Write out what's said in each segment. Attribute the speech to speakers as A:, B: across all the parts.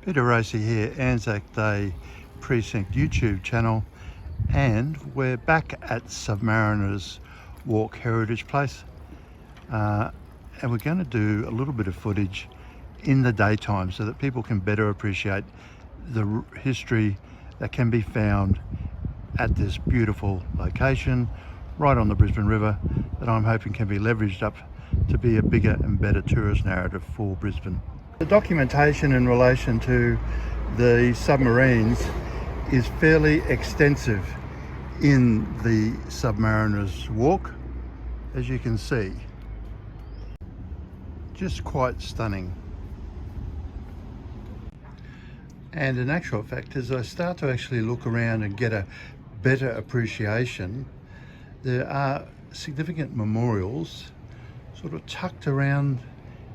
A: Peter Racy here, Anzac Day Precinct YouTube channel, and we're back at Submariners Walk Heritage Place, and we're going to do a little bit of footage in the daytime so that people can better appreciate the history that can be found at this beautiful location right on the Brisbane River that I'm hoping can be leveraged up to be a bigger and better tourist narrative for Brisbane. The documentation in relation to the submarines is fairly extensive in the Submariners Walk, as you can see. Just quite stunning. And in actual fact, as I start to actually look around and get a better appreciation, there are significant memorials sort of tucked around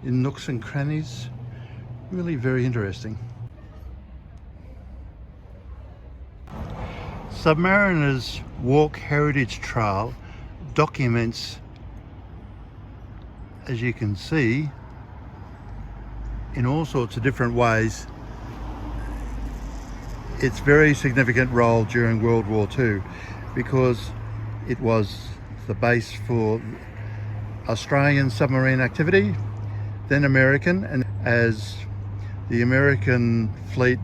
A: in nooks and crannies. Really very interesting. Submariners Walk Heritage Trail documents, as you can see, in all sorts of different ways, its very significant role during World War II, because it was the base for Australian submarine activity, then American, and as the American fleet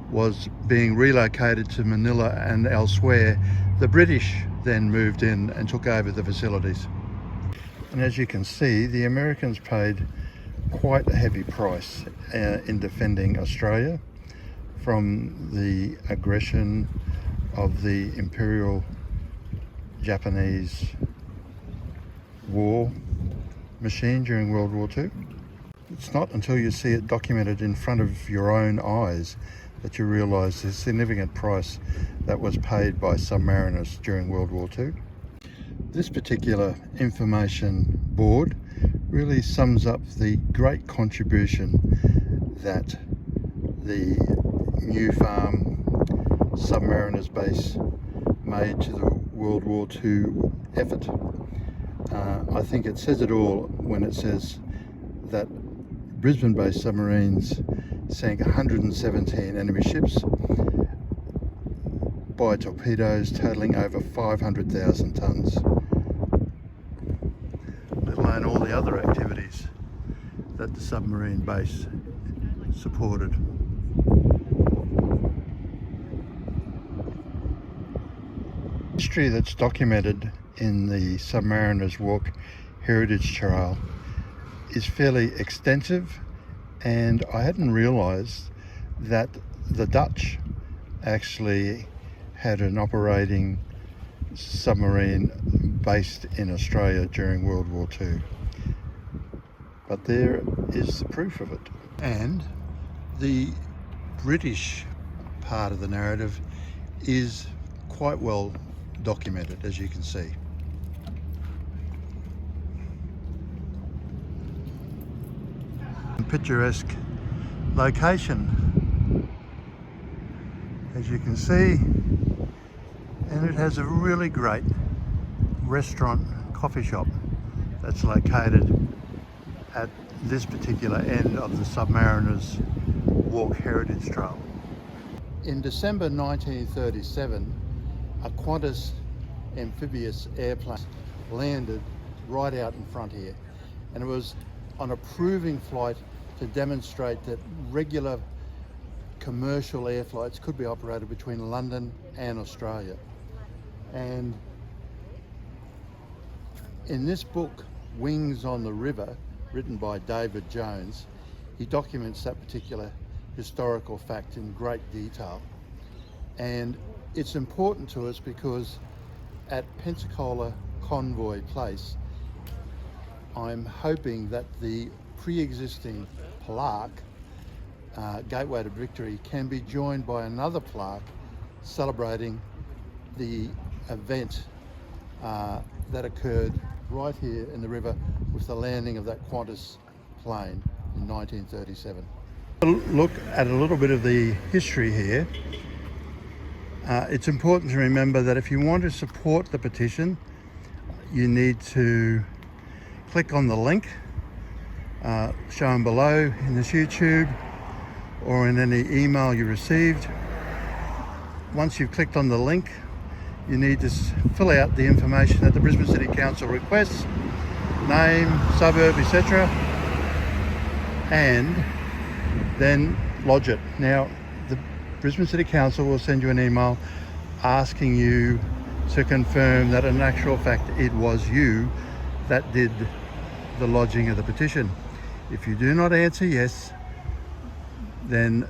A: was being relocated to Manila and elsewhere, the British then moved in and took over the facilities. And as you can see, the Americans paid quite a heavy price in defending Australia from the aggression of the Imperial Japanese war machine during World War II. It's not until you see it documented in front of your own eyes that you realise the significant price that was paid by submariners during World War II. This particular information board really sums up the great contribution that the New Farm Submariners base made to the World War II effort. I think it says it all when it says that Brisbane-based submarines sank 117 enemy ships by torpedoes totalling over 500,000 tonnes, let alone all the other activities that the submarine base supported. History that's documented in the Submariners Walk Heritage Trail is fairly extensive, and I hadn't realised that the Dutch actually had an operating submarine based in Australia during World War II. But there is the proof of it. And the British part of the narrative is quite well documented, as you can see. Picturesque location, as you can see, and it has a really great restaurant coffee shop that's located at this particular end of the Submariners Walk Heritage Trail. In December 1937, a Qantas amphibious airplane landed right out in front here, and it was on a proving flight to demonstrate that regular commercial air flights could be operated between London and Australia. And in this book, Wings on the River, written by David Jones, he documents that particular historical fact in great detail. And it's important to us because at Pensacola Convoy Place, I'm hoping that the pre-existing plaque, Gateway to Victory, can be joined by another plaque celebrating the event that occurred right here in the river with the landing of that Qantas plane in 1937. Look at a little bit of the history here. It's important to remember that if you want to support the petition, you need to click on the link shown below in this YouTube, or in any email you received. Once you've clicked on the link, you need to fill out the information that the Brisbane City Council requests, name, suburb, etc., and then lodge it. Now, the Brisbane City Council will send you an email asking you to confirm that in actual fact it was you that did the lodging of the petition. If you do not answer yes, then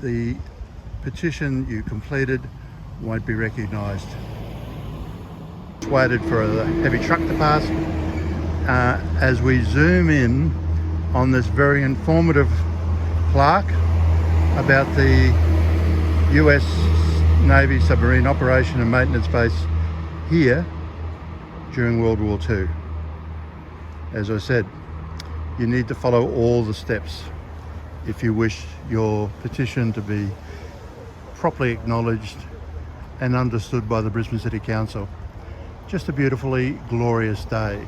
A: the petition you completed won't be recognised. Waited for a heavy truck to pass. As we zoom in on this very informative plaque about the US Navy submarine operation and maintenance base here during World War II. As I said, you need to follow all the steps if you wish your petition to be properly acknowledged and understood by the Brisbane City Council. Just a beautifully glorious day.